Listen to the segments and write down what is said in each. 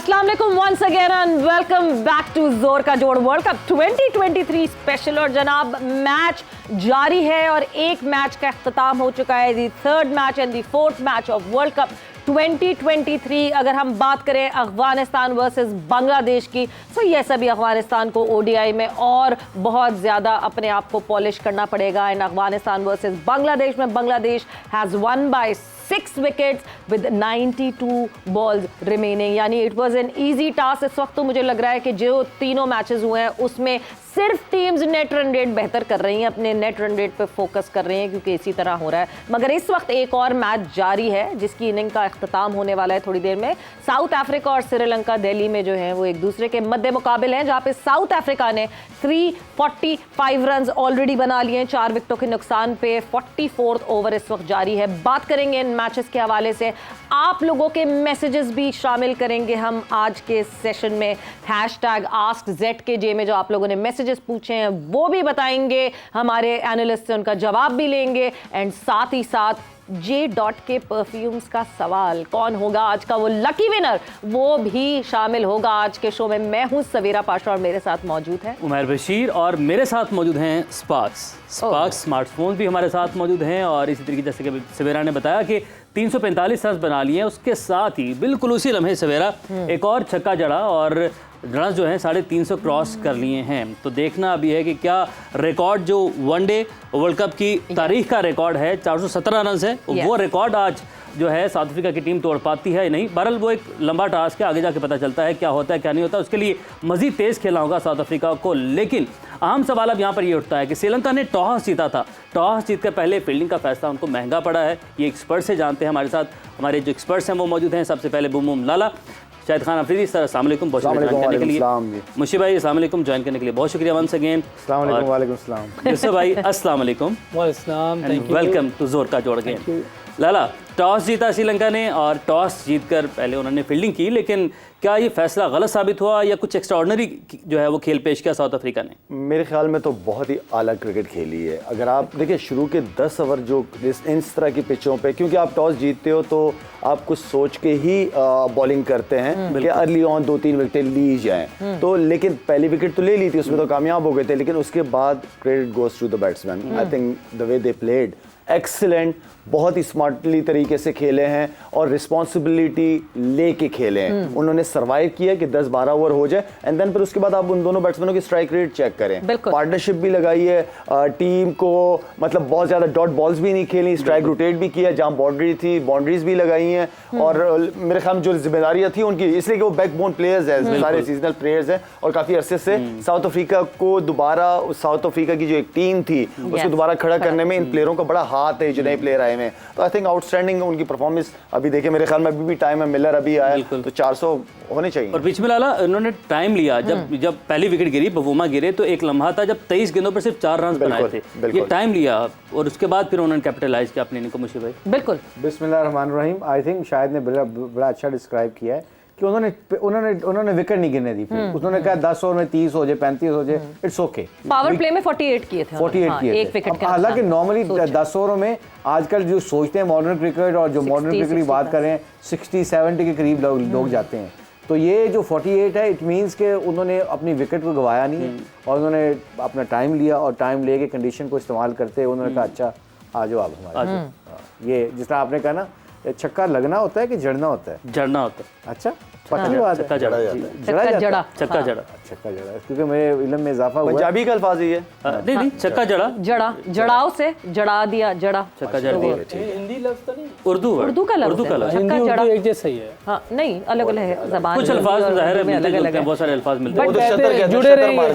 अस्सलाम वालेकुम once again and welcome back to जोर का जोड़ वर्ल्ड कप 2023 स्पेशल। और जनाब मैच जारी है और एक मैच का इख्तिताम हो चुका है, दी third match and the fourth match of world cup 2023। अगर हम बात करें अफगानिस्तान वर्सेस बांग्लादेश की, तो ये सभी अफगानिस्तान को ओडीआई में और बहुत ज़्यादा अपने आप को पॉलिश करना पड़ेगा। इन अफगानिस्तान वर्सेस बांग्लादेश में Bangladesh has won by 6 wickets with 92 balls remaining, यानी it was an easy task. इस वक्त तो मुझे लग रहा है कि जो तीनों मैचेस हुए हैं उसमें सिर्फ टीम्स नेट रन रेट बेहतर कर रही हैं, अपने नेट रन रेट पे फोकस कर रही हैं, क्योंकि इसी तरह हो रहा है। मगर इस वक्त एक और मैच जारी है जिसकी इनिंग का इख्तिताम होने वाला है थोड़ी देर में। साउथ अफ्रीका और श्रीलंका दिल्ली में जो है वो एक दूसरे के मद्दे मुकाबिल हैं, जहां पे साउथ अफ्रीका ने 345 रन ऑलरेडी बना लिए हैं 4 विकेटों के नुकसान पे। 44th ओवर इस वक्त जारी है। बात करेंगे इन मैचेस के हवाले से, आप लोगों के मैसेजेस भी शामिल करेंगे हम आज के सेशन में। #AskZKJ में जो आप लोगों ने मैसेजेस पूछे हैं वो भी बताएंगे, हमारे एनालिस्ट से उनका जवाब भी लेंगे। एंड साथ ही साथ J. के परफ्यूम्स का सवाल, कौन होगा आज का वो लकी विनर, वो भी शामिल होगा आज के शो में। मैं हूं सवेरा पाशा और मेरे साथ मौजूद है उमर बशीर और मेरे साथ मौजूद हैं स्पार्क्स स्मार्टफोन भी हमारे साथ मौजूद हैं। और इसी तरीके जैसे कि सवेरा ने बताया कि 345 रन बना लिए हैं, उसके साथ ही बिल्कुल उसी लम्हे सवेरा एक और छक्का जड़ा और रन जो है 350 क्रॉस कर लिए हैं। तो देखना अभी है कि क्या रिकॉर्ड जो वनडे वर्ल्ड कप की तारीख का रिकॉर्ड है 417 रन है, वो रिकॉर्ड आज जो है साउथ अफ्रीका की टीम तोड़ पाती है नहीं। बहरहाल वो एक लंबा टास्क है, आगे जाके पता चलता है क्या होता है क्या नहीं होता। उसके लिए मजीद तेज़ खेलना होगा साउथ अफ्रीका को। लेकिन अहम सवाल अब यहाँ पर ये उठता है कि श्रीलंका ने टॉस जीता था, टॉस जीत कर पहले फील्डिंग का फैसला उनको महंगा पड़ा है। ये एक्सपर्ट से जानते हैं, हमारे साथ हमारे जो एक्सपर्ट्स हैं वो मौजूद हैं। सबसे पहले बुम लाला, शाहिद खान अफरीदी सर, अस्सलाम वालेकुम, बहुत शुक्रिया ज्वाइन करने के लिए। मुशी भाई अस्सलाम वालेकुम, ज्वाइन करने के लिए बहुत शुक्रिया वंस अगेन। अस्सलाम वालेकुम। वालेकुम अस्सलाम। यूसुफ भाई अस्सलाम वालेकुम, वेलकम टू जोर का जोड़ अगेन। लाला, टॉस जीता श्रीलंका ने और टॉस जीतकर पहले उन्होंने फील्डिंग की, लेकिन क्या ये फैसला गलत साबित हुआ या कुछ एक्स्ट्राऑर्डिनरी जो है वो खेल पेश किया साउथ अफ्रीका ने? मेरे ख्याल में तो बहुत ही आला क्रिकेट खेली है। अगर आप देखिए शुरू के 10 ओवर जो इस तरह की पिचों पे, क्योंकि आप टॉस जीतते हो तो आप कुछ सोच के ही बॉलिंग करते हैं कि अर्ली ऑन 2-3 विकेटें ली जाएं। तो लेकिन पहली विकेट तो ले ली थी, उसमें तो कामयाब हो गए थे, लेकिन उसके बाद credit goes to the batsman. I think the way they played excellent, बहुत ही स्मार्टली तरीके से खेले हैं और रिस्पॉन्सिबिलिटी लेके खेले हैं। उन्होंने सर्वाइव किया कि 10-12 ओवर हो जाए एंड देन फिर उसके बाद आप उन दोनों बैट्समैनों की स्ट्राइक रेट चेक करें। पार्टनरशिप भी लगाई है टीम को, मतलब बहुत ज़्यादा डॉट बॉल्स भी नहीं खेली, स्ट्राइक रोटेट भी किया, जहाँ बाउंड्री थी बाउंड्रीज भी लगाई हैं। और मेरे ख्याल में जो जिम्मेदारियाँ थी उनकी, इसलिए कि वो बैकबोन प्लेयर्स हैं, सारे सीजनल प्लेयर्स हैं और काफ़ी अरसे से साउथ अफ्रीका को दोबारा, साउथ अफ्रीका की जो एक टीम थी उसको दोबारा खड़ा करने में इन प्लेयरों का बड़ा हाथ है जो नए प्लेयर आए हैं। तो आई थिंक आउटस्टैंडिंग उनकी परफॉर्मेंस। अभी देखिए मेरे ख्याल में अभी भी टाइम है, मिलर अभी आया तो 400 होने चाहिए। और बीच में लाला उन्होंने टाइम लिया, जब पहली विकेट गिरी, बवूमा गिरे, तो एक लम्हा था जब 23 गेंदों पर सिर्फ 4 रन बनाए थे। ये टाइम लिया और उसके बाद फिर उन्होंने कैपिटलाइज किया अपने इनिंग को। मुशी भाई बिल्कुल, बिस्मिल्लाहिर्रहमानिर्रहीम। आई थिंक शायद ने बड़ा अच्छा डिस्क्राइब किया है कि उन्होंने विकेट नहीं गिरने दी। फिर उन्होंने कहा 10 ओवर में 30 हो जाए, 35 हो जाए, इट्स ओके। पावर प्ले में 48 किए थे, 48 किए एक विकेट के। हालांकि नॉर्मली 10 ओवरों में आजकल जो सोचते हैं मॉडर्न क्रिकेट और जो मॉडर्न क्रिकेट की बात करें 60-70 के करीब लोग जाते हैं। तो ये जो 48 है, इट मीन्स के उन्होंने अपनी विकेट को गवाया नहीं और उन्होंने अपना टाइम लिया और टाइम लेके कंडीशन को इस्तेमाल करते उन्होंने कहा अच्छा आ जाओ आप हमारे। ये जिस तरह आपने कहा ना, छक्का लगना होता है कि जड़ना होता है? जड़ना होता है। अच्छा, पक्की बात है, छक्का जड़ा छक्का जड़ा, क्योंकि मेरे इल्म में इजाफा हुआ। पंजाबी का अल्फाज ही है। नहीं छक्का जड़ा, जड़ाओ से जड़ा दिया, जड़ा छक्का जड़ दिया। हिंदी लफ्ज तो नहीं, उर्दू का लफ्ज है, हिंदी उर्दू एक जैसा ही है। हाँ नहीं, अलग अलग है ज़बान, कुछ अल्फाज ज़ाहिर है मिलते जुलते हैं, बहुत सारे अल्फाज मिलते हैं। जुड़े रहेंगे,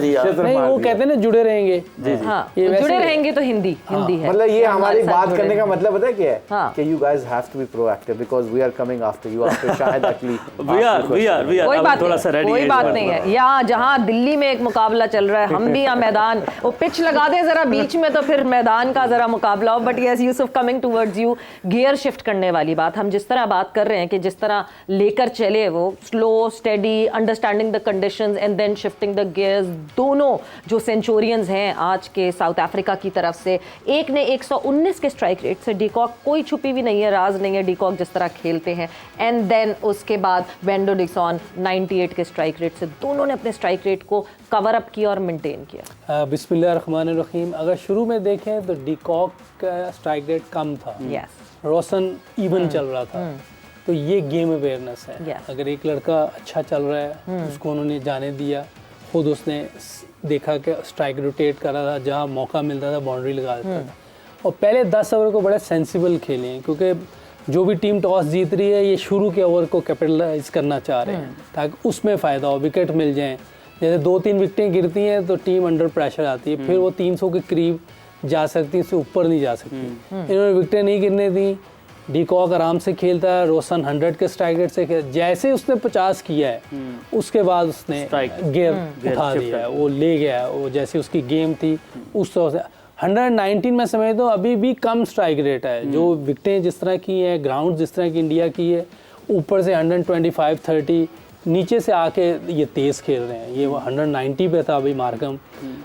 नहीं वो कहते हैं ना जुड़े रहेंगे। हाँ, जुड़े रहेंगे तो हिंदी है। मतलब ये हमारी बात करने का मतलब पता है क्या है कि you guys have to be proactive because we are coming after you, after Shahid Akli. We are कोई बात नहीं है। यहाँ जहाँ यहाँ दिल्ली में एक मुकाबला चल रहा है, हम भी यहाँ मैदान, वो पिच लगा दें जरा बीच में तो फिर मैदान का जरा मुकाबला हो। But yes Yusuf, coming towards you, gear shift करने वाली बात, हम जिस तरह बात कर रहे हैं कि जिस तरह लेकर चले वो slow steady, understanding the conditions and then shifting the gears, दोनों जो सेंचुरियंस हैं आज के साउथ अफ्रीका की तरफ से, एक ने 119 के स्ट्राइक रेट से, डीकॉक कोई छुपी भी नहीं है, राज नहीं है डीकॉक जिस तरह खेलते हैं, एंड देन उसके बाद वेंडो डिक्सन 98 के स्ट्राइक रेट से, दोनों ने अपने स्ट्राइक रेट को कवर अप किया और मेंटेन किया। बिस्मिल्लाहिर्रहमानिर्रहीम, अगर शुरू में देखें तो डीकॉक का स्ट्राइक रेट कम था, रोशन इवन चल रहा था, तो ये गेम अवेयरनेस है। अगर एक लड़का अच्छा चल रहा है उसको उन्होंने जाने दिया, खुद उसने देखा कि स्ट्राइक रोटेट कर रहा था, जहाँ मौका मिलता था बाउंड्री लगा देता था, और पहले 10 ओवर को बड़े सेंसिबल खेले हैं, क्योंकि जो भी टीम टॉस जीत रही है ये शुरू के ओवर को कैपिटलाइज करना चाह रहे हैं ताकि उसमें फ़ायदा हो, विकेट मिल जाएं। जैसे 2-3 विकेटें गिरती हैं तो टीम अंडर प्रेशर आती है, फिर वो 300 के करीब जा सकती है, उससे ऊपर नहीं जा सकती। इन्होंने विकेटें नहीं गिरने दी, डीकॉक आराम से खेलता है, रोशन 100 के स्ट्राइक रेट से खेल, जैसे उसने 50 किया है उसके बाद उसने गियर उठा दिया है, वो ले गया, वो जैसे उसकी गेम थी उस तरह से। 119 में समझ दो अभी भी कम स्ट्राइक रेट है, जो विकेटें जिस तरह की है, ग्राउंड जिस तरह की इंडिया की है, ऊपर से 125-30, नीचे से आके ये तेज़ खेल रहे हैं। ये 190 पे था अभी मार्कम,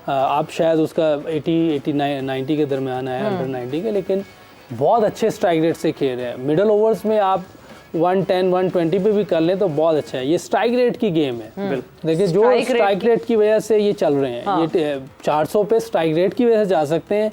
आप शायद उसका 80-90 के दरमियान है, 190 के, लेकिन बहुत अच्छे स्ट्राइक रेट से खेल रहे हैं। मिडल ओवर्स में आप 110-120 पे भी कर लें तो बहुत अच्छा है। ये स्ट्राइक रेट की गेम है, देखिए जो स्ट्राइक रेट की वजह से ये चल रहे हैं। ये 400 पे स्ट्राइक रेट की वजह से जा सकते हैं,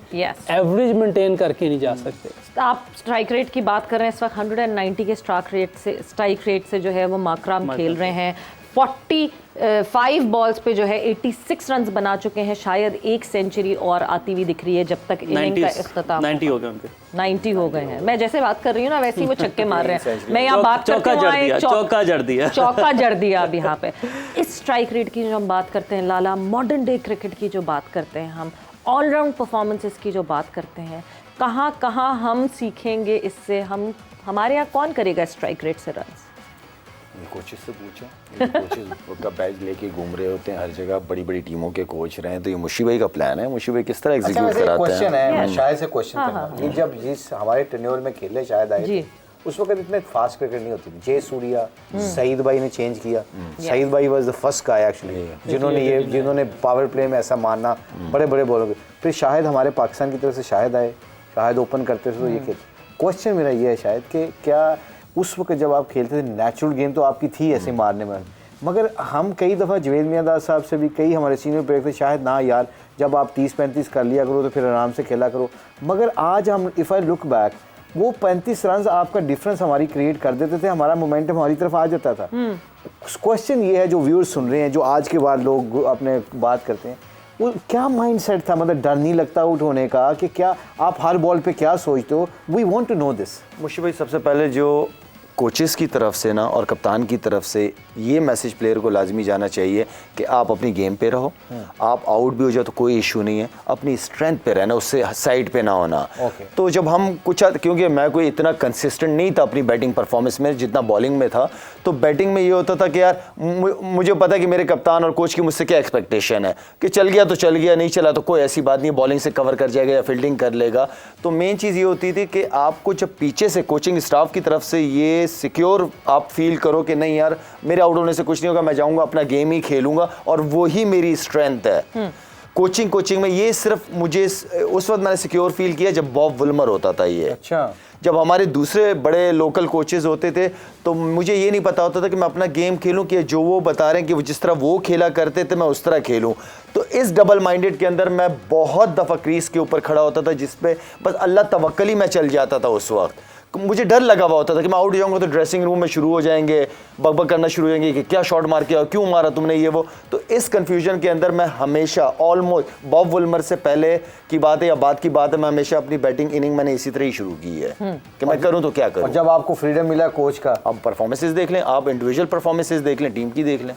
एवरेज मेंटेन करके नहीं जा सकते। आप स्ट्राइक रेट की बात कर रहे हैं, इस वक्त 190 के स्ट्राइक रेट से जो है वो माकराम खेल रहे हैं। 45 बॉल्स पे जो है 86 रन बना चुके हैं, शायद एक सेंचुरी और आती हुई दिख रही है जब तक इनिंग का इख्तिताम। 90 हो गए उनके, 90 हो गए हैं। मैं जैसे बात कर रही हूँ ना वैसे ही वो छक्के मार रहे हैं। मैं यहाँ बात चौका जड़ दिया अब यहाँ पे। इस स्ट्राइक रेट की जो हम बात करते हैं लाला, मॉडर्न डे क्रिकेट की जो बात करते हैं हम, ऑलराउंड परफॉर्मेंसेस की जो बात करते हैं, कहाँ कहाँ हम सीखेंगे इससे? हमारे यहाँ कौन करेगा स्ट्राइक रेट से रन? कोचेस से पूछो, कोचेस का बैच लेके घूम रहे होते हैं हर जगह, बड़ी बड़ी टीमों के कोच रहे हैं, तो ये मुशी भाई का प्लान है। मुशी भाई किस तरह एग्जीक्यूट कराते हैं? क्वेश्चन है शायद से क्वेश्चन करना, जब जिस हमारे टेन्योर में खेले शायद आए उस वक्त इतने फास्ट क्रिकेट नहीं होती थी। जय सूर्या, सईद भाई ने चेंज किया। सईद भाई was the first guy actually जिन्होंने पावर प्ले में ऐसा मारना, बड़े बड़े बॉलर। फिर शायद हमारे पाकिस्तान की तरफ से शायद आए, शायद ओपन करते थे तो ये खेलते। क्वेश्चन मेरा ये है शायद कि क्या उस वक्त जब आप खेलते थे नेचुरल गेम तो आपकी थी ऐसे मारने में, मगर हम कई दफ़ा जवेद मियांदाद साहब से भी, कई हमारे सीनियर प्लेयर थे, शायद ना यार जब आप 30-35 कर लिया करो तो फिर आराम से खेला करो। मगर आज हम इफ़ आई लुक बैक, वो 35 रन आपका डिफरेंस हमारी क्रिएट कर देते थे, हमारा मोमेंटम हमारी तरफ आ जाता था। क्वेश्चन ये है जो व्यूअर्स सुन रहे हैं, जो आज के बाद लोग अपने बात करते हैं, वो क्या माइंडसेट था? मतलब डर नहीं लगता आउट होने का कि क्या आप हर बॉल पे क्या सोचते हो? We want to know this. Mushi भाई, सबसे पहले जो कोचेस की तरफ से ना और कप्तान की तरफ से ये मैसेज प्लेयर को लाजमी जाना चाहिए कि आप अपनी गेम पे रहो, आप आउट भी हो जाओ तो कोई इशू नहीं है, अपनी स्ट्रेंथ पे रहना, उससे साइड पे ना होना। तो जब हम कुछ, क्योंकि मैं कोई इतना कंसिस्टेंट नहीं था अपनी बैटिंग परफॉर्मेंस में जितना बॉलिंग में था, तो बैटिंग में ये होता था कि यार मुझे पता है कि मेरे कप्तान और कोच की मुझसे क्या एक्सपेक्टेशन है, कि चल गया तो चल गया, नहीं चला तो कोई ऐसी बात नहीं, बॉलिंग से कवर कर जाएगा या फील्डिंग कर लेगा। तो मेन चीज़ ये होती थी कि आपको जब पीछे से कोचिंग स्टाफ की तरफ से ये सिक्योर आप फील करो कि नहीं यार मेरे आउट होने से कुछ नहीं होगा, मैं जाऊंगा अपना गेम ही खेलूंगा और वो ही मेरी स्ट्रेंथ है। कोचिंग में ये सिर्फ मुझे उस वक्त मैंने सिक्योर फील किया जब बॉब विल्मर होता था। ये अच्छा, जब हमारे दूसरे बड़े लोकल कोचेस होते थे तो मुझे ये नहीं पता होता था कि मैं अपना गेम खेलूं कि जो वो बता रहे हैं कि वो जिस तरह वो खेला करते थे मैं उस तरह खेलूं। तो इस डबल माइंडेड के अंदर मैं बहुत दफ़ा क्रीज के ऊपर खड़ा होता था, जिस पे बस अल्लाह तवक्कल ही मैं चल जाता था। उस वक्त मुझे डर लगा हुआ होता था कि मैं आउट जाऊंगा तो ड्रेसिंग रूम में शुरू हो जाएंगे, बकबक करना शुरू हो जाएंगे कि क्या शॉट मार के, क्यों मारा तुमने, ये वो। तो इस कंफ्यूजन के अंदर मैं हमेशा ऑलमोस्ट बॉब विल्मर से पहले की बात है या बाद की बात है, मैं हमेशा अपनी बैटिंग इनिंग मैंने इसी तरह ही शुरू की है कि मैं करूं तो क्या करूं। और जब आपको फ्रीडम मिला कोच का, आप परफॉर्मेंसेस देख लें, आप इंडिविजुअल परफॉर्मेंसेस देख लें, टीम की देख लें,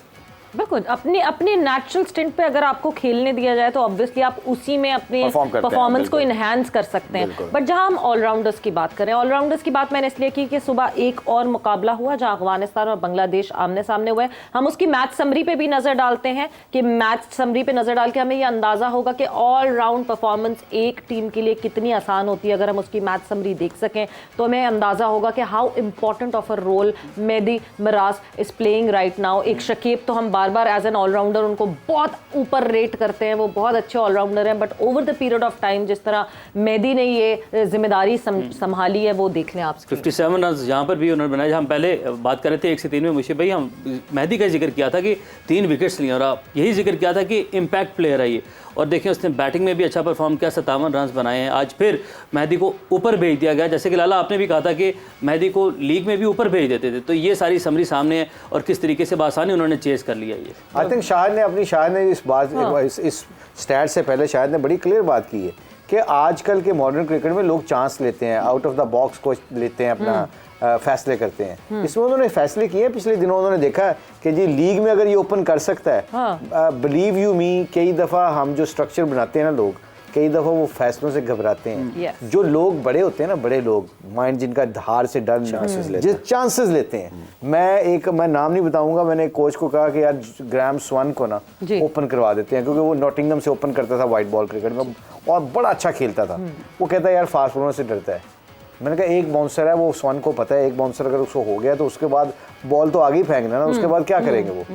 बिल्कुल अपनी नेचुरल स्टिंट पे अगर आपको खेलने दिया जाए तो ऑब्वियसली आप उसी में अपने परफॉर्मेंस को इनहैंस कर सकते हैं। बट जहां हम ऑलराउंडर्स की बात करें, ऑलराउंडर्स की बात मैंने इसलिए की कि सुबह एक और मुकाबला हुआ जहां अफगानिस्तान और बांग्लादेश आमने सामने हुए। हम उसकी मैच समरी पे भी नजर डालते हैं कि मैच समरी पे नजर डाल के हमें ये अंदाजा होगा कि ऑलराउंड परफॉर्मेंस एक टीम के लिए कितनी आसान होती है। अगर हम उसकी मैच समरी देख सकें तो हमें अंदाजा होगा कि how important of a role Mehdi Miraz is playing right now. एक शकीब तो हम बार बार एज एन ऑलराउंडर उनको बहुत ऊपर रेट करते हैं, वो बहुत अच्छे ऑलराउंडर हैं, but over the period of time जिस तरह मेहदी ने ये जिम्मेदारी संभाली है वो देख लें आप। 57 रन यहाँ पर भी उन्होंने बनाए। हम पहले बात कर रहे थे 1 से 3 में मुझे भाई हम मेहदी का जिक्र किया था कि 3 विकेट्स लिए और आप यही जिक्र किया था कि इम्पैक्ट प्लेयर है ये, और देखिए उसने बैटिंग में भी अच्छा परफॉर्म किया, 57 रन बनाए हैं। आज फिर मेहदी को ऊपर भेज दिया गया, जैसे कि लाला आपने भी कहा था कि मेहदी को लीग में भी ऊपर भेज देते थे, तो ये सारी समरी सामने है और किस तरीके से बासानी उन्होंने चेस कर लिया। ये आई थिंक शाहिद ने इस बात इस स्टैट से पहले शाहिद ने बड़ी क्लियर बात की है कि आजकल के मॉडर्न क्रिकेट में लोग चांस लेते हैं, आउट ऑफ द बॉक्स को लेते हैं, अपना फैसले करते हैं। इसमें उन्होंने फैसले किए पिछले दिनों। उन्होंने देखा कि जी लीग में अगर ये ओपन कर सकता है, बिलीव यू मी, कई दफ़ा हम जो स्ट्रक्चर बनाते हैं ना लोग, कई दफ़ा वो फैसलों से घबराते हैं। जो लोग बड़े होते हैं ना, बड़े लोग माइंड जिनका हार से डर चांसेस लेते हैं। मैं नाम नहीं बताऊंगा, मैंने एक कोच को कहा कि यार ग्राहम स्वान को ना ओपन करवा देते हैं, क्योंकि वो नॉटिंघम से ओपन करता था वाइट बॉल क्रिकेट में और बड़ा अच्छा खेलता था। वो कहता है यार फास्ट बॉलर से डरता है। मैंने कहा एक बाउंसर है, वो स्वान को पता है एक बाउंसर अगर उसको हो गया तो उसके बाद बॉल तो आगे ही फेंकना ना, उसके बाद क्या करेंगे वो।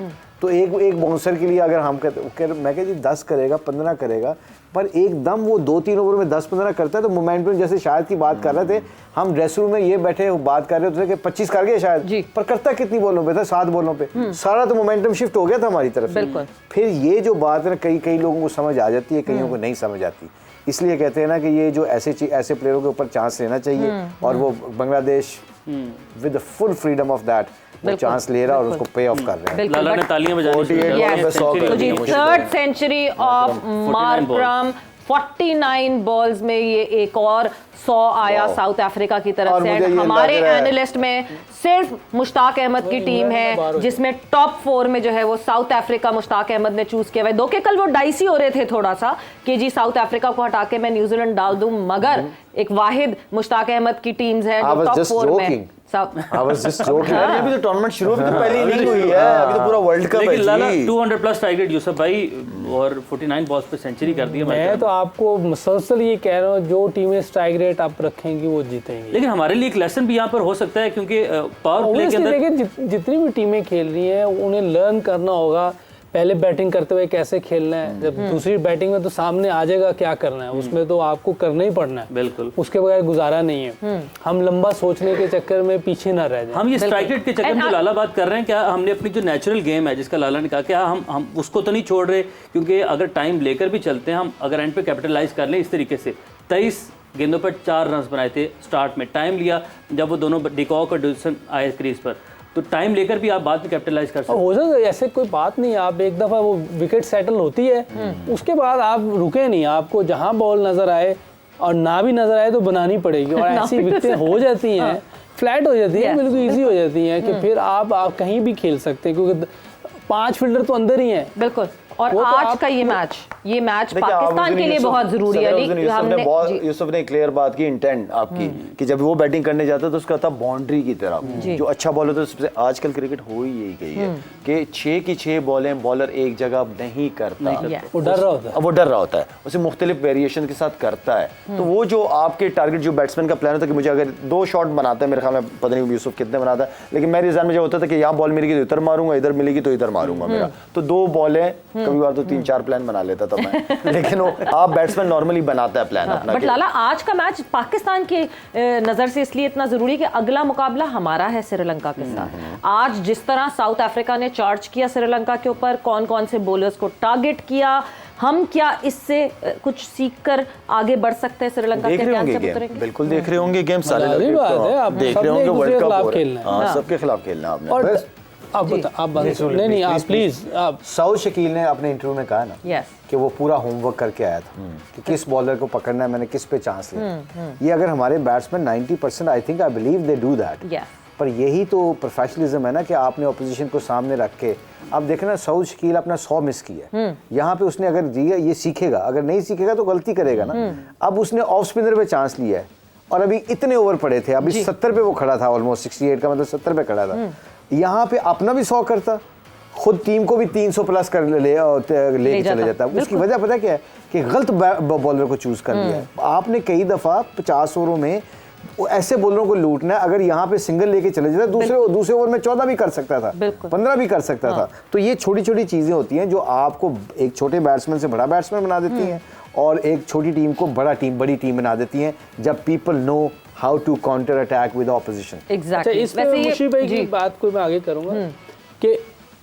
तो एक बाउंसर के लिए अगर हम कहते, मैं कहती 10 करेगा 15 करेगा, पर एकदम वो 2-3 ओवर में 10-15 करता है तो मोमेंटम, जैसे शायद की बात कर रहे थे हम ड्रेसिंग रूम में, ये बैठे बात कर रहे थे कि 25 कर गए शायद, पर करता कितनी बॉलों पे था? 7 बॉलों पे। सारा तो मोमेंटम शिफ्ट हो गया था हमारी तरफ से। फिर ये जो बात है कई लोगों को समझ आ जाती है, कईयों को नहीं समझ आती। इसलिए कहते हैं ना कि ये जो ऐसे प्लेयरों के ऊपर चांस लेना चाहिए, और वो Bangladesh with the full freedom of that वो चांस ले रहा है और उसको पे ऑफ कर रहे हैं। लाला ने तालियां बजाई। Third century of Markram, 49 balls में ये एक और 100 आया साउथ अफ्रीका की तरफ से। हमारे एनालिस्ट में सिर्फ मुश्ताक अहमद की टीम है जिसमें टॉप 4 में जो है वो साउथ अफ्रीका मुश्ताक अहमद ने चूज किया है। दो के कल वो डाइसी हो रहे थे थोड़ा सा कि जी साउथ अफ्रीका को हटा के मैं न्यूजीलैंड डाल दूं, मगर एक वाहिद मुश्ताक अहमद की टीम्स है जो टॉप 4 में। अभी तो टूर्नामेंट शुरू भी तो पहली इनिंग हुई है, अभी तो पूरा वर्ल्ड कप है। लेकिन लाला 200 प्लस स्ट्राइक रेट यूसुफ भाई और 49 बॉल्स पे सेंचुरी कर दी है। मैं तो आपको मुसलसल ये कह रहा हूँ, जो टीमें स्ट्राइक रेट आप रखेंगी वो जीतेंगी। लेकिन हमारे लिए एक लेसन भी यहाँ पर हो सकता है, क्योंकि पावर प्ले के अंदर देखिए जितनी भी टीमें खेल रही हैं उन्हें लर्न करना होगा पहले बैटिंग करते हुए कैसे खेलना है। जब दूसरी बैटिंग में तो सामने आ जाएगा क्या करना है, उसमें तो आपको करना ही पड़ना है, बिल्कुल उसके बगैर गुजारा नहीं है। हम लंबा सोचने के चक्कर में पीछे ना रह जाए। हम ये स्ट्राइक रेट के चक्कर में जो लाला बात कर रहे हैं, क्या हमने अपनी जो नेचुरल गेम है जिसका लाला ने कहा, क्या हम उसको तो नहीं छोड़ रहे? क्योंकि अगर टाइम लेकर भी चलते हैं, हम अगर एंड पे कैपिटलाइज कर लें इस तरीके से, 23 गेंदों पर 4 रन बनाए थे स्टार्ट में, टाइम लिया जब वो दोनों डिकॉक और डिल्सन आए क्रीज पर, तो टाइम लेकर भी आप बाद में कैपिटलाइज कर सकते हो सकता है। ऐसे कोई बात नहीं, आप एक दफ़ा वो विकेट सेटल होती है उसके बाद आप रुके नहीं, आपको जहां बॉल नजर आए और ना भी नजर आए तो बनानी पड़ेगी। और ऐसी विकेटें हो जाती हैं, फ्लैट हो जाती है, बिल्कुल ईजी हो जाती हैं कि फिर आप कहीं भी खेल सकते हैं, क्योंकि 5 फील्डर तो अंदर ही हैं। बिल्कुल। और आज का ये मैच पाकिस्तान के लिए बहुत जरूरी है। यूसुफ ने क्लियर बात की, इंटेंट आपकी कि जब वो बैटिंग करने जाता तो उसका था बाउंड्री की तरफ, जो अच्छा बॉलर होता है सबसे। आजकल क्रिकेट हो ही यही गई है कि 6 की 6 बॉलें बॉलर एक जगह नहीं करता, वो डर रहा होता है, उसे मुख्तलिफ वेरिएशन के साथ करता है। तो वो जो आपके टारगेट, जो बैट्समैन का प्लान होता है कि मुझे अगर 2 शॉट बनाता है, मेरे ख्याल में पता नहीं यूसुफ कितने बनाता है, लेकिन मेरे ज़हन में जो होता था कि यहाँ बॉल मिलेगी तो इधर मारूंगा, इधर मिलेगी तो इधर मारूंगा मेरा, तो 2 बॉलें, कभी बार तो 3-4 प्लान बना लेता था मैं। लेकिन वो आप बैट्समैन नॉर्मली बनाता है प्लान अपना। बट लाला आज का मैच पाकिस्तान की नजर से इसलिए इतना जरूरी है कि अगला मुकाबला हमारा है श्रीलंका के साथ। आज जिस तरह साउथ अफ्रीका ने चार्ज किया श्रीलंका के ऊपर, कौन कौन से बॉलर्स को टारगेट किया, हम क्या इससे कुछ सीखकर आगे बढ़ सकते हैं? श्रीलंका के ध्यान से उतरेंगे? बिल्कुल देख रहे होंगे गेम, सारे देख रहे होंगे, वर्ल्ड कप सबके खिलाफ खेलना आपने। आप नहीं आप प्लीज। सऊद शकील ने अपने इंटरव्यू में कहा ना कि वो पूरा होमवर्क करके आया था कि किस बॉलर को पकड़ना है, मैंने किस पे चांस लिया। ये अगर हमारे batsman 90%, I think, I believe they do that, पर यही तो प्रोफेशनलिज्म है ना कि आपने ऑपोजिशन को सामने रख के, अब देखना सऊद शकील अपना 100 मिस किया है, यहाँ पे उसने अगर दिया ये सीखेगा, अगर नहीं सीखेगा तो गलती करेगा ना। अब उसने ऑफ स्पिनर पे चांस लिया है और अभी इतने ओवर पड़े थे, अभी 70 पे वो खड़ा था, ऑलमोस्ट 68 का मतलब 70 पे खड़ा था, यहाँ पे अपना भी 100 करता, खुद टीम को भी 300 प्लस कर ले चले जाता। उसकी वजह पता क्या है कि गलत बॉलर को चूज कर लिया है आपने। कई दफा 50 ओवरों में ऐसे बॉलरों को लूटना है, अगर यहाँ पे सिंगल लेके चले जाता दूसरे ओवर में 14 भी कर सकता था, 15 भी कर सकता था। तो ये छोटी छोटी चीजें होती हैं जो आपको एक छोटे बैट्समैन से बड़ा बैट्समैन बना देती हैं और एक छोटी टीम को बड़ी टीम बना देती हैं, जब people know how to counter attack with opposition. Exactly. इसमें मुशीब भाई की बात को मैं आगे करूंगा कि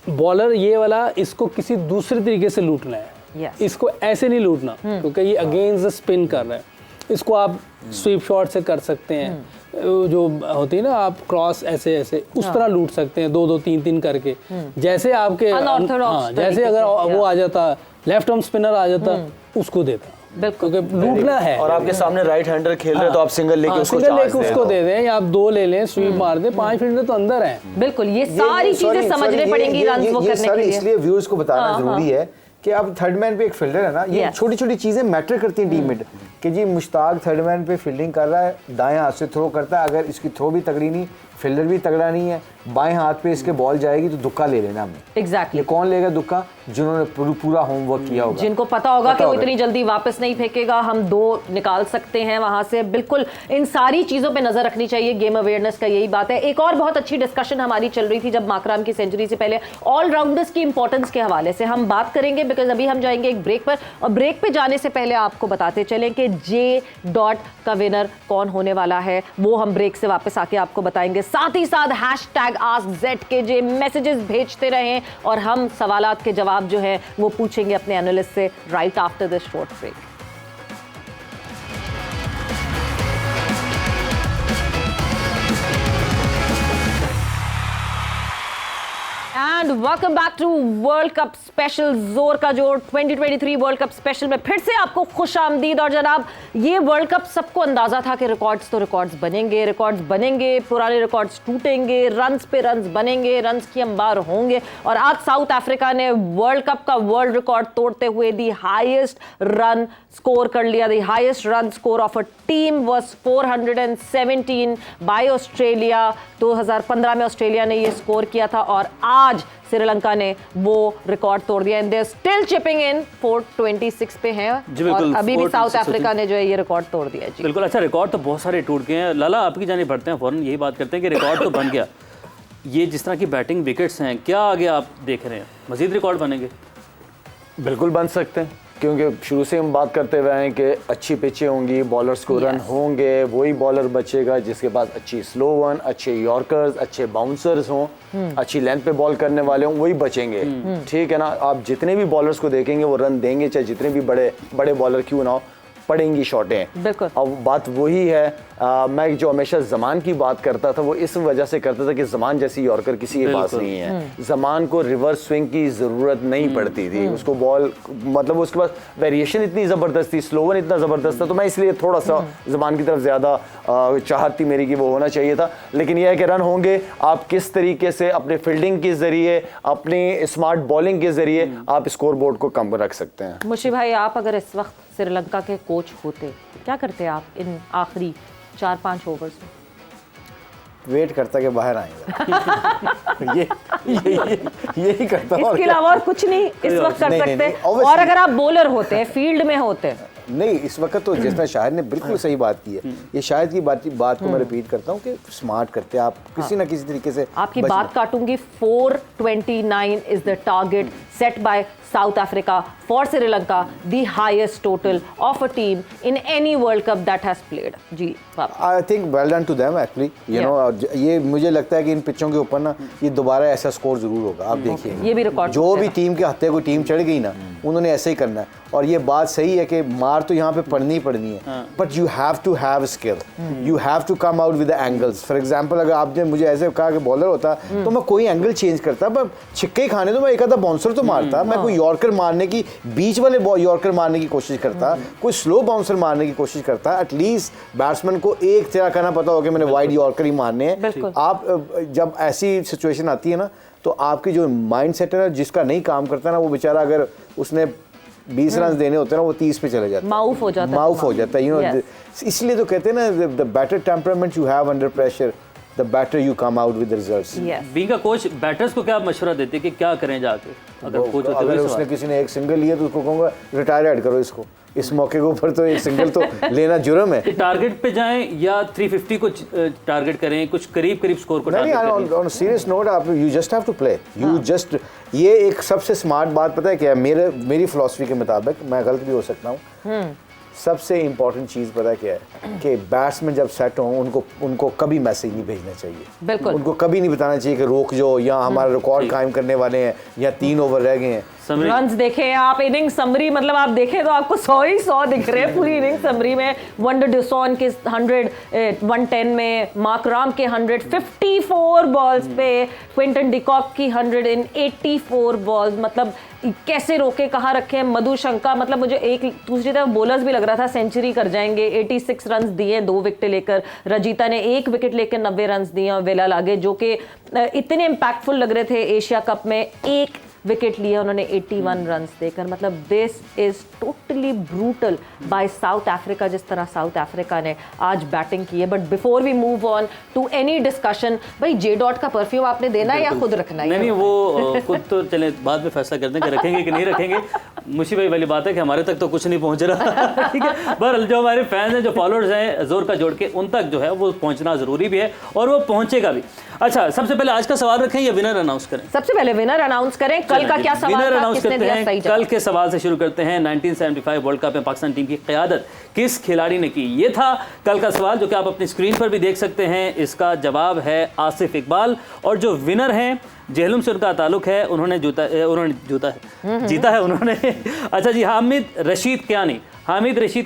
बॉलर ये वाला इसको किसी दूसरे तरीके से लूटना है, इसको ऐसे नहीं लूटना क्योंकि ये अगेंस्ट द स्पिन कर रहा है। इसको आप स्वीप शॉट से कर सकते हैं, जो होती है ना आप क्रॉस ऐसे उस तरह लूट सकते हैं, 2-2 3-3 करके, जैसे आपके जैसे अगर वो आ जाता लेफ्ट आर्म स्पिनर आ जाता उसको देता, क्योंकि लूटना है। और आपके सामने राइट हैंडर खेल रहे तो आप सिंगल लेके उसको दे दें या आप 2 ले लें, स्वीप मार दें, 5 फील्डर तो अंदर है। बिल्कुल, ये सारी चीजें समझने पड़ेंगी रन्स वो करने के लिए। इसलिए व्यूअर्स को बताना जरूरी है कि अब थर्ड मैन पे एक फील्डर है ना, ये छोटी छोटी चीजें मैटर करती हैं टीम में, कि जी मुश्ताक थर्ड मैन पे फील्डिंग कर रहा है, दाएं हाथ से थ्रो करता है, अगर इसकी थ्रो भी तगड़ी नहीं, फील्डर भी तगड़ा नहीं है, बाएं हाथ पे इसके बॉल जाएगी तो दुक्का ले लेना हमने। एग्जैक्टली। ये कौन लेगा दुक्का? जिन्होंने पूरा होमवर्क किया होगा, जिनको पता होगा कि वो इतनी जल्दी वापस नहीं फेंकेगा, हम 2 निकाल सकते हैं वहां से। बिल्कुल इन सारी चीजों पे नजर रखनी चाहिए, गेम अवेयरनेस का यही बात है। एक और बहुत अच्छी डिस्कशन हमारी चल रही थी जब माकराम की सेंचुरी से पहले, ऑलराउंडर्स की इंपॉर्टेंस के हवाले से हम बात करेंगे, बिकॉज अभी हम जाएंगे एक ब्रेक पर, और ब्रेक पे जाने से पहले आपको बताते चलें कि J. का विनर कौन होने वाला है, वो हम ब्रेक से वापस आके आपको बताएंगे। साथ ही साथ #AskZKJ मैसेजेस भेजते रहें और हम सवालात के जवाब जो है वो पूछेंगे अपने एनालिस्ट से right after this short break. And welcome back to world cup special, जोर का जोर 2023 वर्ल्ड कप स्पेशल में फिर से आपको खुश आमदीद। और जनाब, ये वर्ल्ड कप सबको अंदाजा था कि रिकॉर्ड्स तो रिकॉर्ड्स बनेंगे, पुराने रिकॉर्ड्स टूटेंगे, रन्स पे रन्स बनेंगे, रन्स की अंबार होंगे। और आज साउथ अफ्रीका ने वर्ल्ड कप का वर्ल्ड रिकॉर्ड तोड़ते हुए दी हाईएस्ट रन स्कोर कर लिया। The highest run score of a team was 417 by Australia. 2015 में ऑस्ट्रेलिया ने ये स्कोर किया था और आज श्रीलंका ने वो रिकॉर्ड तोड़ दिया। And they are still chipping in, 426 पे हैं और अभी भी साउथ अफ्रीका ने जो है ये रिकॉर्ड तोड़ दिया। जी बिल्कुल। अच्छा, रिकॉर्ड तो बहुत सारे टूट गए हैं। लाला, आपकी जाने बढ़ते हैं, फौरन यही बात करते हैं कि रिकॉर्ड तो बन गया, ये जिस तरह की बैटिंग विकेट्स हैं, क्या आगे आप देख रहे हैं, मजीद रिकॉर्ड बनेंगे? बिल्कुल बन सकते हैं, क्योंकि शुरू से हम बात करते हुए हैं कि अच्छी पिचें होंगी, बॉलर्स को रन होंगे, वही बॉलर बचेगा जिसके पास अच्छी स्लो वन, अच्छे यॉर्कर्स, अच्छे बाउंसर्स हों, अच्छी लेंथ पे बॉल करने वाले हों, वही बचेंगे। ठीक है ना, आप जितने भी बॉलर्स को देखेंगे वो रन देंगे, चाहे जितने भी बड़े बॉलर क्यों ना हो, पड़ेंगी शॉटें। बिल्कुल। अब बात वही है, मैं जो हमेशा जमान की बात करता था वो इस वजह से करता था कि जमान जैसी यॉर्कर किसी के पास नहीं है। जमान को रिवर्स स्विंग की जरूरत नहीं पड़ती थी, उसको बॉल मतलब उसके पास वेरिएशन इतनी ज़बरदस्त थी, स्लोवन इतना ज़बरदस्त था, तो मैं इसलिए थोड़ा सा जमान की तरफ ज़्यादा चाहत थी मेरी कि वो होना चाहिए था। लेकिन यह है कि रन होंगे, आप किस तरीके से अपने फील्डिंग के ज़रिए, अपनी स्मार्ट बॉलिंग के ज़रिए आप स्कोर बोर्ड को कम रख सकते हैं। मुशी भाई, आप अगर इस वक्त श्रीलंका के कोच होते, क्या करते आप इन आखिरी 4-5 ओवर्स में? वेट करता कि बाहर आएगा। यही करता। इसके अलावा और कुछ नहीं इस वक्त कर सकते। और अगर आप बॉलर होते, फील्ड में होते? नहीं, इस वक्त तो जिस तरह शाहिद ने बिल्कुल सही बात की है, ये शाहिद की बात को मैं रिपीट करता हूँ कि स्मार्ट करते आप किसी ना किसी तरीके से। आपकी बात काटूंगी। 429 is the target set by South Africa for Sri Lanka, the highest total of a team in any World Cup that has played. जी, I think well done to them actually. You know, ये मुझे लगता है कि इन पिचों के ऊपर ना ये दोबारा ऐसा स्कोर जरूर होगा, आप देखिए। ये भी रिकॉर्ड जो भी टीम के हत्थे कोई टीम चढ़ गई ना, उन्होंने ऐसे ही करना है। और ये बात सही है कि मार तो यहाँ पे पड़नी है, but you have to have skill, you have to come out with the angles. For example, अगर आपने मुझे ऐसे कहा कि बॉलर होता तो मैं कोई एंगल चेंज करता, पर छिक्के खाने तो मैं एक आधा बाउंसर तो मारता, मैं कोई यॉर्कर मारने की, बीच वाले यॉर्कर मारने की कोशिश करता, कोई स्लो बाउंसर मारने की कोशिश करता, एटलीस्ट बैट्समैन को एक तरह का ना पता हो कि मैंने वाइड यॉर्कर ही मारने हैं। आप जब ऐसी सिचुएशन आती है ना, तो आपकी जो माइंड सेट है ना, जिसका नहीं काम करता ना, वो बेचारा अगर उसने 20 रन देने होते हैं ना, वो 30 पे चले जाते हैं, माउफ हो जाता है, यू नो। इसलिए तो कहते हैं ना, the better temperament you have under pressure, the better you come out with the results. Being a coach, batters को क्या मशवरा देते कि क्या करें जाके? अगर कोच होते अगर उसने किसी ने एक सिंगल लिया तो उसको कहूँगा रिटायर ऐड करो इसको, इस मौके के ऊपर तो एक सिंगल तो लेना जुर्म है। टारगेट पे जाएं या 350 को टारगेट करें, कुछ करीब करीब स्कोर को टारगेट करें? ऑन सीरियस नोट, आप you just have to play, you just, ये एक सबसे स्मार्ट बात पता है क्या है, मेरी फिलॉसफी के मुताबिक, मैं गलत भी हो सकता हूँ, सबसे इंपॉर्टेंट चीज़ पता क्या है कि बैट्समैन जब सेट हों, उनको कभी मैसेज नहीं भेजना चाहिए, बिल्कुल उनको कभी नहीं बताना चाहिए कि रोक जो, या हमारा रिकॉर्ड कायम करने वाले हैं, या 3 ओवर रह गए हैं। रन्स देखें आप, इनिंग समरी, मतलब आप देखें तो आपको 100 ही 100 दिख रहे हैं पूरी इनिंग समरी में। वंडर डिसॉन के 100, 110 में, मार्क राम के 100, 54 बॉल्स पे, क्विंटन डिकॉक की 100 इन 84 बॉल्स, मतलब कैसे रोके, कहाँ रखे हैं। मधुशंका, मतलब मुझे एक दूसरी तरफ बोलर्स भी लग रहा था सेंचुरी कर जाएंगे, 86 रन दिए 2 विकेट लेकर, रजीता ने 1 विकेट लेकर 90 रन दिए, और वेला लागे जो कि इतने इम्पैक्टफुल लग रहे थे एशिया कप में, 1 विकेट लिया उन्होंने 81 रन देकर। मतलब this is totally brutal by South Africa, जिस तरह साउथ अफ्रीका ने आज बैटिंग की है। But before we move on to any discussion, भाई जे डॉट का परफ्यूम आपने देना है या खुद रखना है? नहीं, वो खुद तो चले बाद में फैसला करते हैं कि रखेंगे कि नहीं रखेंगे। मुशी भाई वाली बात है कि हमारे तक तो कुछ नहीं पहुंच रहा, ठीक है। पर जो हमारे फैंस हैं, जो फॉलोअर्स हैं जोर का जोड़ के, उन तक जो है वो पहुंचना जरूरी भी है, और वो पहुंचेगा भी। अच्छा, सबसे पहले आज का सवाल रखें या विनर अनाउंस करें? सबसे पहले विनर अनाउंस करें। कल का क्या सवाल था, किसने दिया सही जवाब? कल के सवाल से शुरू करते हैं। 1975 वर्ल्ड कप में पाकिस्तान टीम की क़यादत किस खिलाड़ी ने की? ये था कल का सवाल, जो कि आप अपनी स्क्रीन पर भी देख सकते हैं। इसका जवाब है आसिफ इकबाल, और जो विनर हैं, जेहलम से उनका ताल्लुक है, उन्होंने जीता है उन्होंने। अच्छा जी, हामिद रशीद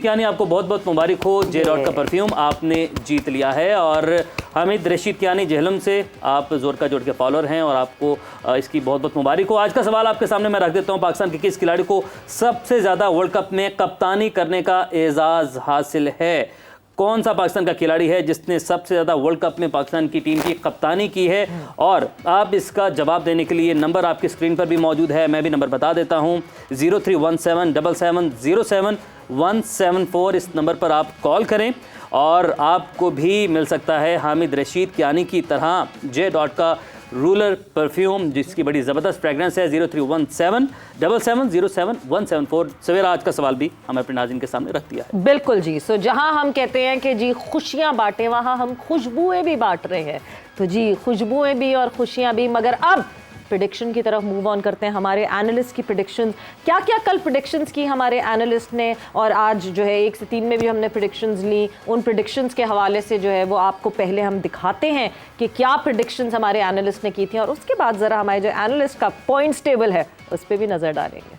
कियानी, आपको बहुत बहुत मुबारक हो, जे डॉट का परफ्यूम आपने जीत लिया है। और हामिद रशीद कियानी जेहलम से, आप जोर का जोड़ के फॉलोअर हैं, और आपको इसकी बहुत बहुत मुबारक हो। आज का सवाल आपके सामने मैं रख देता हूँ। पाकिस्तान के किस खिलाड़ी को सबसे ज़्यादा वर्ल्ड कप में कप्तानी करने का एजाज़ हासिल है? कौन सा पाकिस्तान का खिलाड़ी है जिसने सबसे ज़्यादा वर्ल्ड कप में पाकिस्तान की टीम की कप्तानी की है? और आप इसका जवाब देने के लिए नंबर आपकी स्क्रीन पर भी मौजूद है, मैं भी नंबर बता देता हूँ, 031777077174। इस नंबर पर आप कॉल करें, और आपको भी मिल सकता है हामिद रशीद कियानी की तरह जे डॉट का रूलर परफ्यूम, जिसकी बड़ी ज़बरदस्त फ्रेगरेंस है। 031777077174। सवेरा आज का सवाल भी हमें अपने नाज़रीन के सामने रख दिया है। बिल्कुल जी। सो जहां हम कहते हैं कि जी खुशियां बांटें, वहां हम खुशबुएं भी बांट रहे हैं। तो जी खुशबुएं भी और खुशियां भी। मगर अब प्रेडिक्शन की तरफ मूव ऑन करते हैं। हमारे एनालिस्ट की प्रेडिक्शंस, क्या क्या कल प्रेडिक्शंस की हमारे एनालिस्ट ने, और आज जो है 1 से 3 में भी हमने प्रेडिक्शंस ली। उन प्रेडिक्शंस के हवाले से जो है वो आपको पहले हम दिखाते हैं कि क्या प्रेडिक्शंस हमारे एनालिस्ट ने की थी, और उसके बाद ज़रा हमारे जो एनालिस्ट का पॉइंट्स टेबल है उस पर भी नज़र डालेंगे।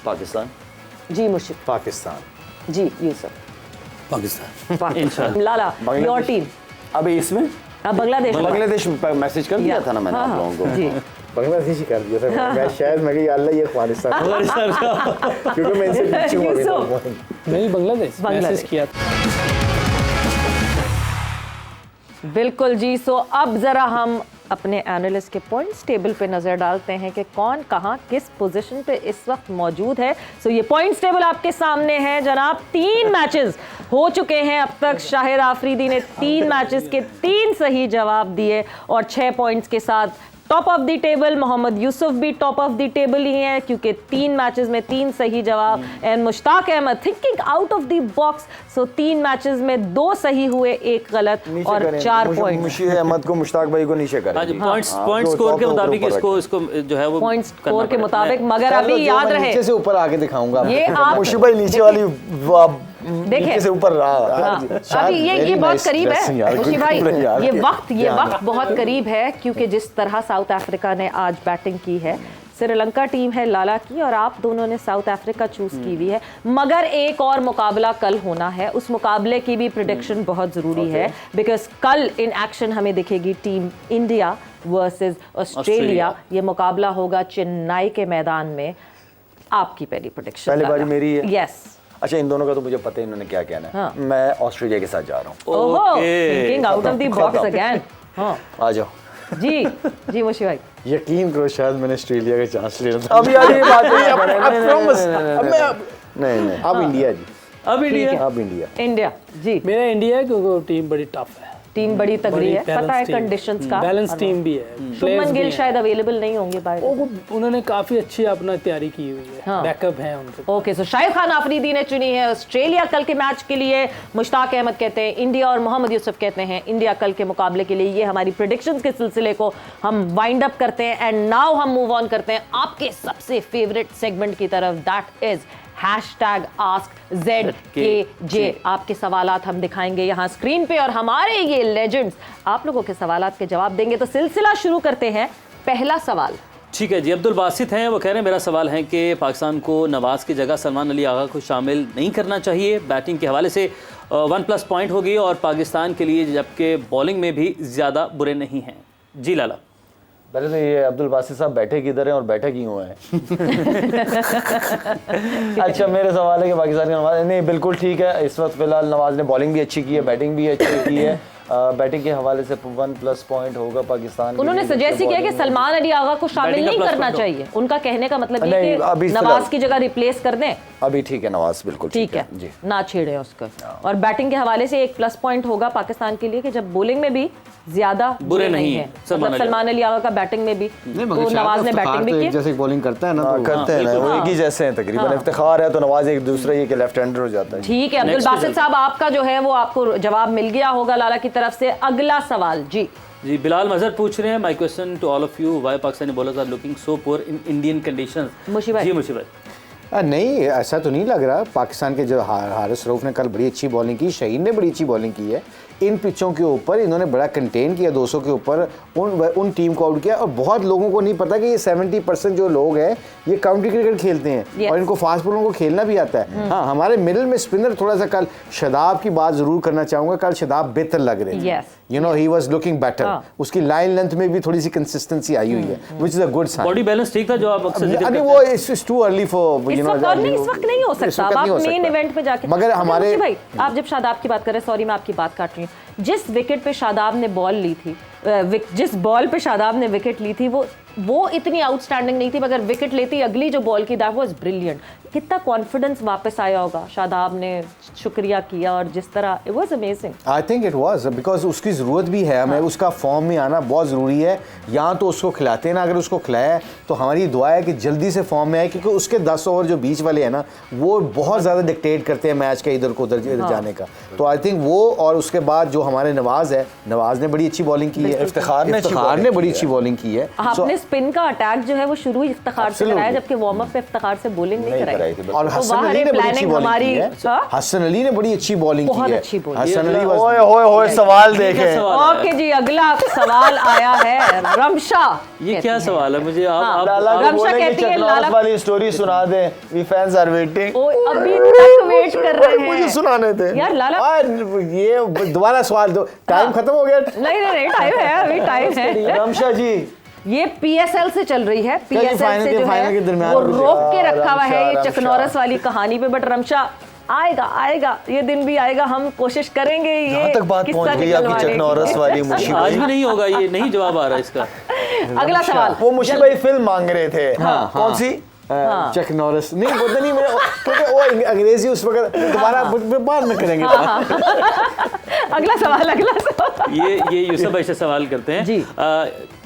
पाकिस्तान जी मुशीफ, पाकिस्तान जी यूसुफ, पाकिस्तान इंशाल्लाह। लाला, योर टीम। अभी इसमें बांग्लादेश मैसेज कर दिया था ना मैंने आप लोगों को जी। बांग्लादेश ही कर दिया था मैं, शायद मैं कही अल्लाह ये अफगानिस्तान क्योंकि मैं इनसे पीछे हूं अभी तक। नहीं, बांग्लादेश मैसेज किया था। बिल्कुल जी। सो अब ज़रा हम अपने एनालिस्ट के पॉइंट्स टेबल पे नज़र डालते हैं कि कौन कहाँ किस पोजीशन पे इस वक्त मौजूद है। सो ये पॉइंट्स टेबल आपके सामने है जनाब। 3 मैचेस हो चुके हैं अब तक। शाहिद आफरीदी ने 3 मैचेस के 3 सही जवाब दिए और 6 पॉइंट्स के साथ top of the table. Mohammad Yousuf भी टॉप ऑफ द टेबल ही हैं क्योंकि 3 मैचेस में 3 सही जवाब। And Mushtaq Ahmed thinking out of the box, so 3 matches में 2 सही हुए, 1 गलत और 4 पॉइंट। मुशीर अहमद को, मुश्ताक भाई को नीचे करें। पॉइंट्स स्कोर के मुताबिक इसको जो है वो पॉइंट्स स्कोर के मुताबिक। मगर अभी याद रहे, नीचे से ऊपर आके दिखाऊंगा ये आप मुशीर भाई नीचे वाली देखिए से ऊपर रहा। अभी ये बहुत करीब है मुशीर भाई, ये वक्त बहुत करीब है क्योंकि जिस तरह साउथ अफ्रीका ने आज बैटिंग की है। श्रीलंका टीम है लाला की और आप दोनों ने साउथ अफ्रीका चूज की हुई है, मगर एक और मुकाबला कल होना है। उस मुकाबले की भी प्रेडिक्शन बहुत ज़रूरी है बिकॉज कल इन एक्शन हमें दिखेगी टीम इंडिया वर्सेस ऑस्ट्रेलिया। ये मुकाबला होगा चेन्नई के मैदान में। आपकी पहली प्रेडिक्शन? पहली बारी मेरी है। यस। अच्छा, इन दोनों का तो मुझे पता है इन्होंने क्या कहना है। हाँ। मैं ऑस्ट्रेलिया के साथ जा रहा हूँ। ओहो, thinking out of the box again. हाँ आ जाओ जी जी मुशी भाई। यकीन करो शायद मैंने ऑस्ट्रेलिया का चांस ले रहा था। अब यार ये बात नहीं, अब इंडिया जी, अब इंडिया। अब इंडिया। इंडिया जी। मेरा इंडिया है क्योंकि टीम बड़ी टफ है, टीम बड़ी तगड़ी है, पता है कंडीशंस का। बैलेंस टीम भी है। शुभमन गिल शायद अवेलेबल नहीं होंगे बाहर। उन्होंने काफी अच्छी अपना तैयारी की हुई है। हाँ। बैकअप है उनके। ओके, सो शाहिद खान आफरीदी ने चुनी है ऑस्ट्रेलिया कल के मैच के लिए। मुश्ताक अहमद कहते हैं इंडिया और मोहम्मद यूसुफ कहते हैं इंडिया कल के मुकाबले के लिए। ये हमारी प्रेडिक्शंस के सिलसिले को हम वाइंड अप करते हैं एंड नाउ हम मूव ऑन करते हैं आपके सबसे फेवरेट सेगमेंट की तरफ, दैट इज #AskZKJ। आपके सवालात हम दिखाएंगे यहाँ स्क्रीन पे और हमारे ये लेजेंड्स आप लोगों के सवालात के जवाब देंगे। तो सिलसिला शुरू करते हैं। पहला सवाल ठीक है जी, अब्दुल बासित हैं, वो कह रहे हैं मेरा सवाल है कि पाकिस्तान को नवाज़ की जगह सलमान अली आगा को शामिल नहीं करना चाहिए। बैटिंग के हवाले से 1+ पॉइंट होगी और पाकिस्तान के लिए, जबकि बॉलिंग में भी ज़्यादा बुरे नहीं हैं। जी लाला। पहले तो ये अब्दुल बासित साहब बैठे किधर हैं और बैठे क्यों हैं? अच्छा, मेरे सवाल है कि पाकिस्तान का नवाज नहीं, बिल्कुल ठीक है। इस वक्त फिलहाल नवाज ने बॉलिंग भी अच्छी की है, बैटिंग भी अच्छी की है। बैटिंग के हवाले से 1+ पॉइंट होगा पाकिस्तान के उन्होंने लिए। सजेस्ट किया कि सलमान अली आगा को शामिल बैटिंग का नहीं प्लस करना पॉइंट चाहिए। उनका कहने का मतलब ये नहीं, कि अभी नवाज की जगह रिप्लेस कर दें। अभी ठीक है, नवाज बिल्कुल ठीक है जी। ना छेड़े उसको। और बैटिंग के हवाले से 1+ पॉइंट होगा पाकिस्तान के लिए कि जब बॉलिंग में भी ज्यादा बुरे नहीं है। हैं। मतलब सलमान अली आगा का बैटिंग में भी, तो नवाज ने बैटिंग भी की। जैसे बॉलिंग करता है ना, तो करते हैं ना, वो एक ही जैसे हैं तकरीबन। इफ्तिखार है तो नवाज एक दूसरे के लेफ्ट हैंडर हो जाता है। ठीक है अब्दुल बासित साहब, आपका जो है वो आपको जवाब मिल गया होगा लाला की तरफ से। अगला सवाल जी। जी, बिलाल मजहर पूछ रहे हैं, my question to all of you, why Pakistani bowlers are looking so poor in Indian conditions. Mushi भाई। जी मुशी भाई। नहीं, ऐसा तो नहीं लग रहा। पाकिस्तान के जो हारिस रऊफ ने कल बड़ी अच्छी बॉलिंग की, शहीन ने बड़ी अच्छी बॉलिंग की है। इन पिचों के ऊपर इन्होंने बड़ा कंटेन किया, 200 के ऊपर उन टीम को आउट किया। और बहुत लोगों को नहीं पता कि ये 70% जो लोग हैं ये काउंटी क्रिकेट खेलते हैं और इनको फास्ट बॉलों को खेलना भी आता है। हाँ, हमारे मिडिल में स्पिनर थोड़ा सा, कल शादाब की बात जरूर करना चाहूंगा। कल शादाब बेहतर लग रहे थे, you know, he was looking better. उसकी लाइन लेंथ में भी थोड़ी सी कंसिस्टेंसी आई हुई है, which is a good sign. Body balance ठीक था जो आप अक्सर जिक्र करते हैं। वो इट्स टू अर्ली फॉर, इस वक्त नहीं हो सकता। आप मेन इवेंट में जाके, मगर हमारे भाई आप जब शादाब की बात कर रहे हैं, सॉरी मैं आपकी बात काट रही हूँ, जिस विकेट पे शादाब ने बॉल ली थी, जिस बॉल पे शादाब ने विकेट ली थी, वो इतनी आउटस्टैंडिंग नहीं थी, मगर विकेट लेती अगली जो बॉल की, दैट वाज ब्रिलियंट। कितना कॉन्फिडेंस वापस आया होगा, शादाब ने शुक्रिया किया और जिस तरह, it was amazing. I think it was because उसकी ज़रूरत भी है हमें। उसका फॉर्म में आना बहुत ज़रूरी है। यहाँ तो उसको खिलाते हैं ना, अगर उसको खिलाया तो हमारी दुआ है कि जल्दी से फॉर्म में आए, क्योंकि उसके 10 ओवर जो बीच वाले हैं ना, वो बहुत ज़्यादा डिक्टेट करते हैं मैच का इधर को उधर जाने का। तो आई थिंक वो, और उसके बाद जो हमारे नवाज है, नवाज ने बड़ी अच्छी बॉलिंग की है, इफ्तिखार ने बड़ी अच्छी बॉलिंग की है। आपने स्पिन का अटैक जो है वो शुरू ही इफ्तिखार से कराया, जबकि वार्म अप पे इफ्तिखार से बॉलिंग नहीं कराई थी। और हसन अली ने बड़ी अच्छी बॉलिंग की है। हसन अली ने बड़ी अच्छी बॉलिंग की है। हसन अली ओए होए होए, सवाल देखें। ओके जी, अगला सवाल आया है रमशा। ये क्या सवाल है? मुझे आप रमशा कहती है लाला वाली स्टोरी सुना दें, वी फैंस आर वेटिंग। अभी तक वेट कर रहे हैं, मुझे सुनाने थे यार लाला। ये दोबारा सवाल दो, टाइम खत्म हो गया। नहीं टाइम है, अभी टाइम है। रमशा जी, ये PSL से चल रही है, PSL से जो है वो रोक के रखा हुआ है ये चकनौरस वाली कहानी पे। बट रमशा आएगा ये दिन भी आएगा, हम कोशिश करेंगे। ये तक बात पहुंच गई आपकी चकनौरस वाली। मुशी आज भी नहीं होगा, ये नहीं जवाब आ रहा इसका। अगला सवाल, वो मुशी भाई फिल्म मांग रहे थे, कौन सी? चक नॉरिस नहीं बोलते नहीं मेरे, क्योंकि वो अंग्रेजी उस वक्त दोबारा बाद में करेंगे। अगला सवाल ये यूसुफ भाई से सवाल करते हैं जी।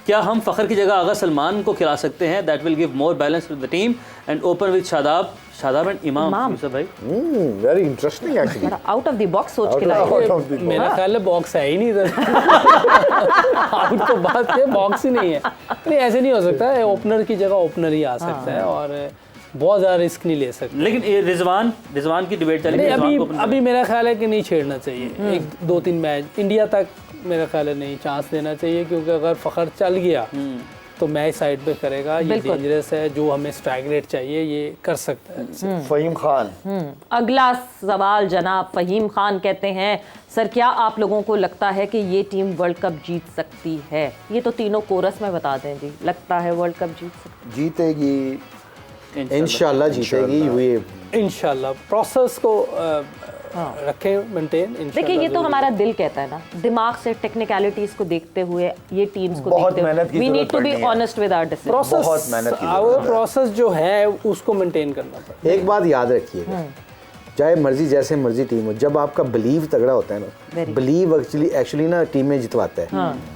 क्या हम फखर की जगह आगा सलमान को खिला सकते हैं? That will give more balance to the team and open with Shadab and Imam. Yousuf भाई, very interesting actually. Out of the box सोच के लाए। मेरा ख्याल है बॉक्स है ही नहीं इधर। आउट तो बात है, बॉक्स ही नहीं है। नहीं, ऐसे नहीं हो सकता है। ओपनर की जगह ओपनर ही आ सकता है और बहुत ज़्यादा रिस्क नहीं ले सकते। लेकिन ये रिजवान की डिबेट चल रही है। अभी मेरा ख्याल है कि नहीं छेड़ना चाहिए। 1-2-3 मैच इंडिया तक मेरा ख्याल है नहीं चांस देना चाहिए, क्योंकि अगर फ़खर चल गया तो मैच साइड पे करेगा, ये डेंजरस है। जो हमें स्ट्राइक रेट चाहिए ये कर सकता है। फ़हीम खान, अगला सवाल जनाब फ़हीम खान कहते हैं, सर क्या आप लोगों को लगता है कि ये टीम वर्ल्ड कप जीत सकती है? ये तो तीनों कोरस में बता दें जी, लगता है वर्ल्ड कप जीत सकती जीतेगी, इंशाल्लाह जीतेगी। ये इंशाल्लाह प्रोसेस को रखें मेंटेन। देखिए ये तो हमारा दिल कहता है ना, दिमाग से टेक्निकलिटीज को देखते हुए ये टीम्स को बहुत देखते मेहनत हुए की वी नीड जरूरत टू बी पड़नी है। Honest with our decision. बहुत मेहनत की प्रोसेस प्रोसेस जो है उसको मेंटेन करना पड़ता है। एक बात याद रखिएगा, चाहे मर्जी जैसे मर्जी टीम हो, जब आपका बिलीव तगड़ा होता है ना, बिलीव एक्चुअली ना टीम में जितवाता है।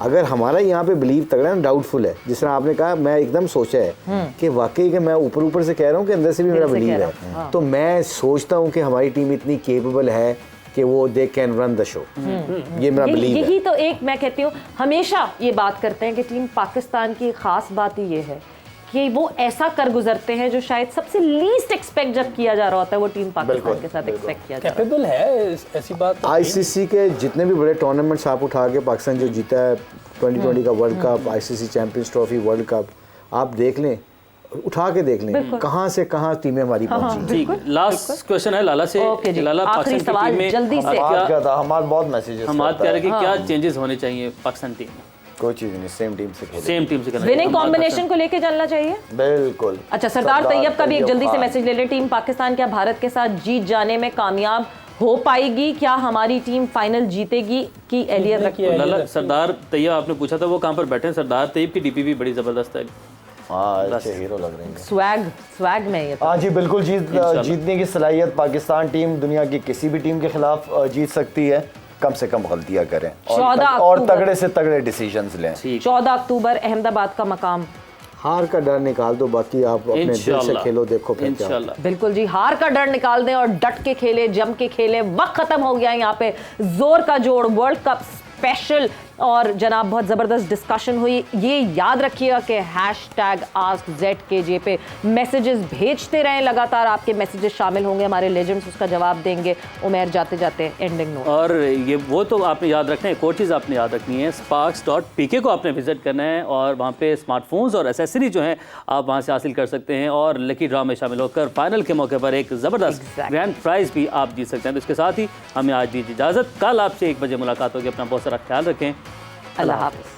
अगर हमारा यहाँ पे बिलीव तगड़ा है ना, डाउटफुल है, जिस तरह आपने कहा, मैं एकदम सोचा है कि वाकई कि मैं ऊपर ऊपर से कह रहा हूँ कि अंदर से भी मेरा बिलीव है, तो मैं सोचता हूँ कि हमारी टीम इतनी केपेबल है कि वो they can run the show. ये मेरा बिलीव है। यही तो एक मैं कहती हूँ, हमेशा ये बात करते हैं कि टीम पाकिस्तान की खास बात ही ये है कि वो ऐसा कर गुजरते हैं जो शायद सबसे लीस्ट एक्सपेक्ट जब किया जा रहा होता है, वो टीम पाकिस्तान के साथ एक्सपेक्ट किया जा रहा कैपेबल है, ऐसी बात तो आईसीसी के जितने भी बड़े टूर्नामेंट्स आप उठा के पाकिस्तान जो जीता है, 2020 का world cup, ICC champions trophy, world cup, आप देख लें, उठा के देख लें कहां से कहां टीमें हमारी पहुंची। ठीक, लास्ट क्वेश्चन है लाला से। ओके जी, लाला, आखिरी पाकिस्तान की सवाल टीम में जल्दी से। हमारे बहुत मैसेजेस हम बात कर रहे हैं कि क्या चेंजेस होने चाहिए पाकिस्तान टीम में? कोई चीज़ नहीं, सेम टीम से खेले, सेम टीम से करना विनिंग चाहिए। कॉम्बिनेशन को लेके चलना चाहिए। बिल्कुल। अच्छा, सरदार तैयब का भी एक जल्दी से मैसेज ले लें। टीम पाकिस्तान क्या भारत के साथ जीत जाने में कामयाब हो पाएगी? क्या हमारी टीम फाइनल जीतेगी की एलियर रखी है? लाला, सरदार तैयब आपने पूछा था वो कहाँ पर बैठे हैं? सरदार तैयब की डीपी भी बड़ी जबरदस्त है। हाँ, अच्छे हीरो लग रहे हैं। स्वैग में ये हाँ जी, बिल्कुल। जीतने की सलाहियत पाकिस्तान टीम दुनिया की किसी भी टीम के खिलाफ जीत सकती है, कम से कम गलतियां करें और तगड़े से तगड़े डिसीजंस लें। 14 अक्टूबर अहमदाबाद का मकाम। हार का डर निकाल दो, बाकी आप अपने दिल से खेलो, देखो फिर क्या। इंशाल्लाह। बिल्कुल जी, हार का डर निकाल दें और डट के खेले, जम के खेले। वक्त खत्म हो गया यहाँ पे जोर का जोड़ वर्ल्ड कप स्पेशल। और जनाब बहुत ज़बरदस्त डिस्कशन हुई। ये याद रखिएगा कि #AskZKJ पे मैसेजेस भेजते रहें, लगातार आपके मैसेजेस शामिल होंगे, हमारे लेजेंड्स उसका जवाब देंगे। उमेर जाते जाते एंडिंग नोट। और ये वो तो आपने याद रखना है, एक और चीज़ आपने याद रखनी है, sparks.pk को आपने विजिट करना है और वहाँ पे स्मार्टफोन्स और एसेसरी जो हैं आप वहाँ से हासिल कर सकते हैं और लकी ड्रॉ में शामिल होकर फाइनल के मौके पर एक ज़बरदस्त ग्रैंड प्राइज़ भी आप जीत सकते हैं। तो इसके साथ ही हमें आज दीजिए इजाज़त। कल आपसे 1 बजे मुलाकात होगी। अपना बहुत सारा ख्याल रखें। अल्लाह हाफ़िज़।